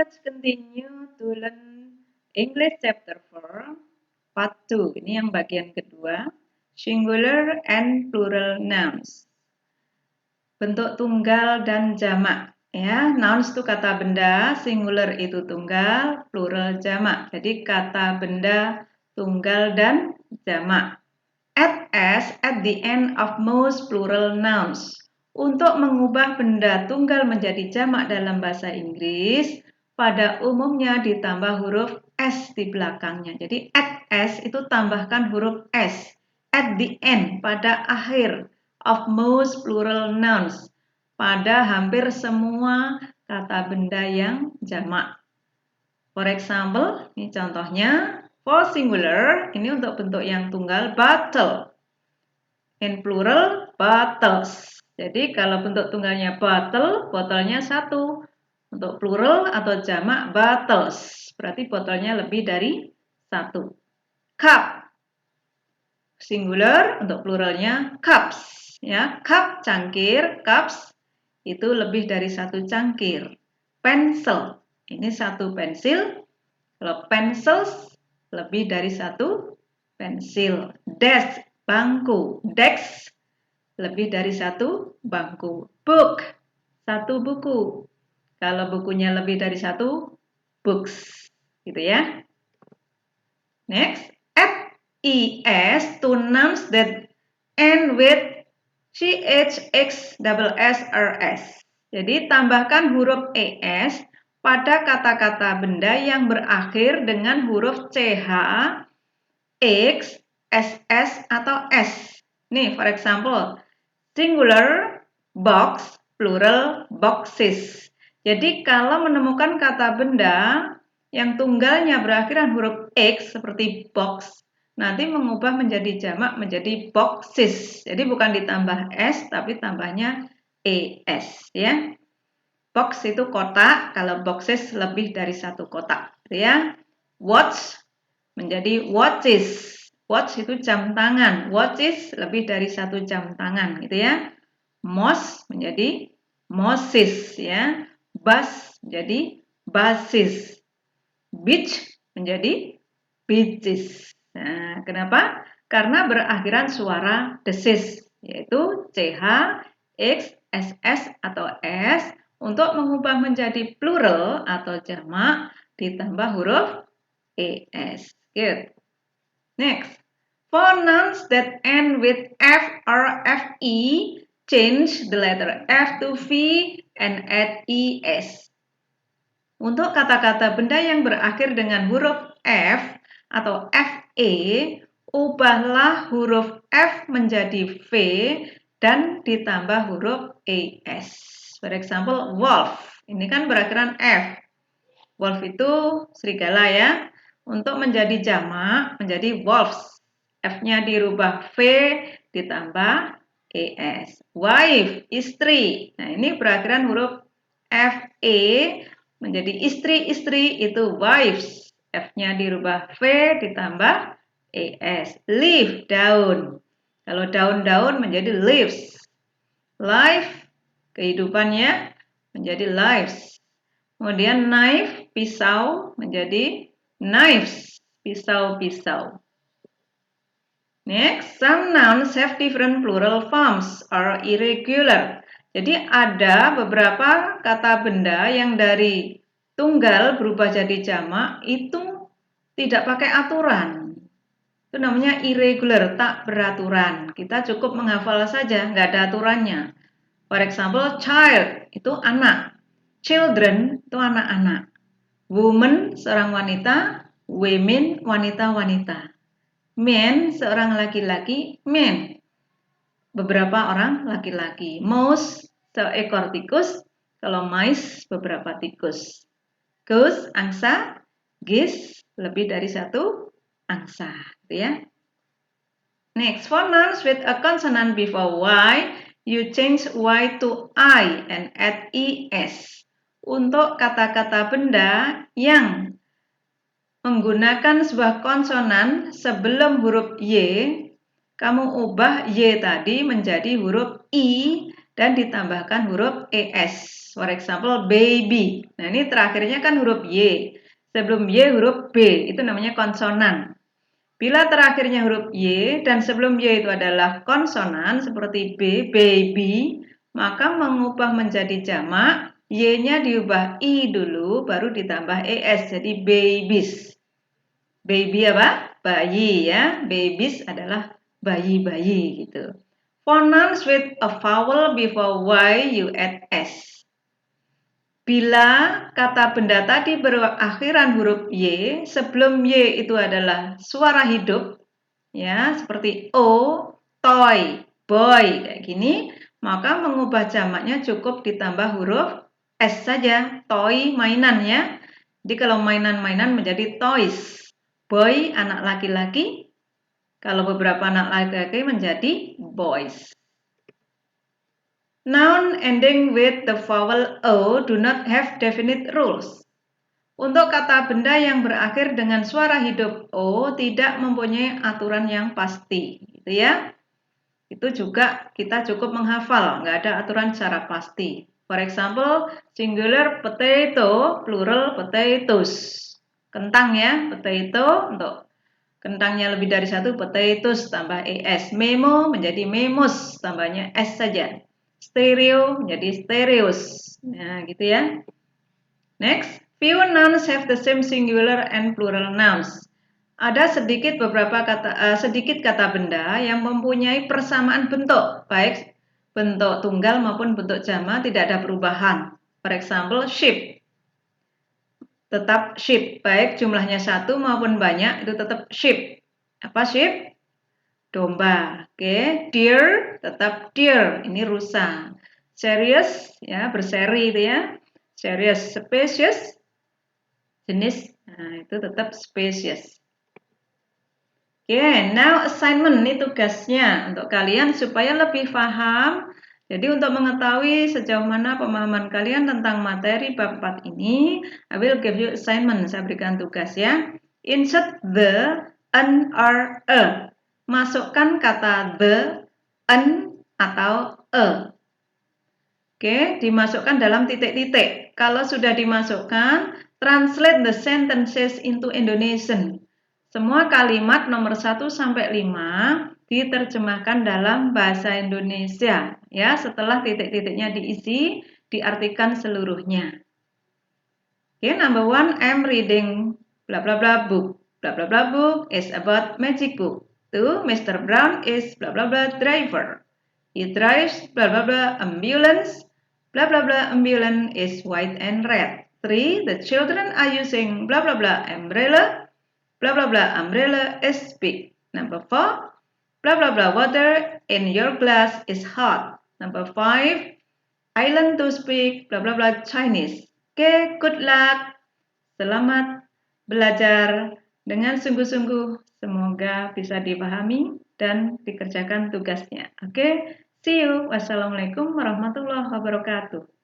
let's continue to learn English chapter 4, part 2. Ini yang bagian kedua, singular and plural nouns. Bentuk tunggal dan jamak. Ya, nouns itu kata benda, singular itu tunggal, plural jamak. Jadi kata benda tunggal dan jamak. Add s at the end of most plural nouns. Untuk mengubah benda tunggal menjadi jamak dalam bahasa Inggris, pada umumnya ditambah huruf S di belakangnya. Jadi add S itu tambahkan huruf S. At the end, pada akhir of most plural nouns. Pada hampir semua kata benda yang jamak. For example, ini contohnya. For singular, ini untuk bentuk yang tunggal, bottle. In plural, bottles. Jadi kalau bentuk tunggalnya bottle, botolnya satu. Untuk plural atau jamak, bottles. Berarti botolnya lebih dari satu. Cup. Singular, untuk pluralnya cups. Ya, cup cangkir, cups itu lebih dari satu cangkir. Pencil. Ini satu pensil. Kalau pencils, lebih dari satu pensil. Desk, bangku. Desk, lebih dari satu bangku. Book, satu buku. Kalau bukunya lebih dari satu, books. Gitu ya. Next, FES to nouns that end with CHXSSRS. Jadi tambahkan huruf ES pada kata-kata benda yang berakhir dengan huruf CH, X, SS, atau S. Nih, for example, singular, box, plural, boxes. Jadi kalau menemukan kata benda yang tunggalnya berakhiran huruf X seperti box, nanti mengubah menjadi jamak menjadi boxes. Jadi bukan ditambah S, tapi tambahnya ES. Ya. Box itu kotak, kalau boxes lebih dari satu kotak. Ya. Watch menjadi watches. Watch itu jam tangan, watches lebih dari satu jam tangan, gitu ya. Moss menjadi mosses, ya. Bus menjadi buses. Beach menjadi beaches. Nah, kenapa? Karena berakhiran suara desis, yaitu CH, X, SS, atau S. Untuk mengubah menjadi plural atau jamak, ditambah huruf ES. Good. Next, for nouns that end with F or FE, change the letter F to V and add ES. Untuk kata-kata benda yang berakhir dengan huruf F atau FE, ubahlah huruf F menjadi V dan ditambah huruf ES. For example, wolf. Ini kan berakhiran F. Wolf itu serigala ya. Untuk menjadi jamak, menjadi wolves. F-nya dirubah V, ditambah ES. Wife, istri. Nah, ini berakhiran huruf FE, menjadi istri-istri itu wives. F-nya dirubah V, ditambah ES. Leaf, daun. Kalau daun-daun menjadi leaves. Life, kehidupannya menjadi lives. Kemudian knife, pisau menjadi knives, pisau-pisau. Next, some nouns have different plural forms or irregular. Jadi ada beberapa kata benda yang dari tunggal berubah jadi jamak itu tidak pakai aturan. Itu namanya irregular, tak beraturan. Kita cukup menghafal saja, nggak ada aturannya. For example, child itu anak. Children itu anak-anak. Woman seorang wanita, women wanita-wanita. Men seorang laki-laki, men. Beberapa orang laki-laki. Mouse seekor tikus, kalau mice beberapa tikus. Goose angsa, geese lebih dari satu angsa, gitu ya. Next, for nouns with a consonant before Y, you change Y to I and add ES. Untuk kata-kata benda yang menggunakan sebuah konsonan sebelum huruf Y, kamu ubah Y tadi menjadi huruf I dan ditambahkan huruf ES. For example, baby. Nah, ini terakhirnya kan huruf Y. Sebelum Y huruf B, itu namanya konsonan. Bila terakhirnya huruf Y dan sebelum Y itu adalah konsonan seperti B, baby, maka mengubah menjadi jamak, Y-nya diubah I dulu, baru ditambah ES, jadi babies. Baby apa? Bayi ya. Babies adalah bayi-bayi gitu. For nouns with a vowel before Y, you add S. Bila kata benda tadi berakhiran huruf Y, sebelum Y itu adalah suara hidup, ya seperti O, toy, boy, kayak gini, maka mengubah jamaknya cukup ditambah huruf S saja, toy, mainan ya. Jadi kalau mainan-mainan menjadi toys, boy, anak laki-laki, kalau beberapa anak laki-laki menjadi boys. Noun ending with the vowel O do not have definite rules. Untuk kata benda yang berakhir dengan suara hidup O tidak mempunyai aturan yang pasti, gitu ya. Itu juga kita cukup menghafal, nggak ada aturan secara pasti. For example, singular potato, plural potatoes. Kentang ya, potato untuk kentangnya lebih dari satu, potatoes tambah es. Memo menjadi memos, tambahnya s saja. Stereo menjadi stereos. Nah, gitu ya. Next, few nouns have the same singular and plural nouns. Ada sedikit kata benda yang mempunyai persamaan bentuk, baik bentuk tunggal maupun bentuk jamak tidak ada perubahan. For example, sheep. Tetap sheep, baik jumlahnya satu maupun banyak itu tetap sheep. Apa sheep? Domba. Oke, deer tetap deer, ini rusa. Serious ya, berseri itu ya. Serious, species jenis, nah itu tetap species. Oke, now assignment ini tugasnya untuk kalian supaya lebih paham. Jadi untuk mengetahui sejauh mana pemahaman kalian tentang materi bab 4 ini, I will give you assignment, saya berikan tugas ya. Insert the, an, or a. Masukkan kata the, an, atau a. Oke, dimasukkan dalam titik-titik. Kalau sudah dimasukkan, translate the sentences into Indonesian. Semua kalimat nomor 1 sampai 5 diterjemahkan dalam bahasa Indonesia. Ya, setelah titik-titiknya diisi, diartikan seluruhnya. Oke, number 1, I'm reading blah blah blah book. Blah blah blah book is about magic book. 2, Mr. Brown is blah blah blah driver. He drives blah blah blah ambulance. Blah blah blah ambulance is white and red. 3, the children are using blah blah blah umbrella. Blah blah blah umbrella is big. Number 4, blah blah blah water in your glass is hot. Number 5, I learn to speak blah blah blah Chinese. Oke, good luck. Selamat belajar dengan sungguh-sungguh. Semoga bisa dipahami dan dikerjakan tugasnya. Oke, see you. Wassalamualaikum warahmatullahi wabarakatuh.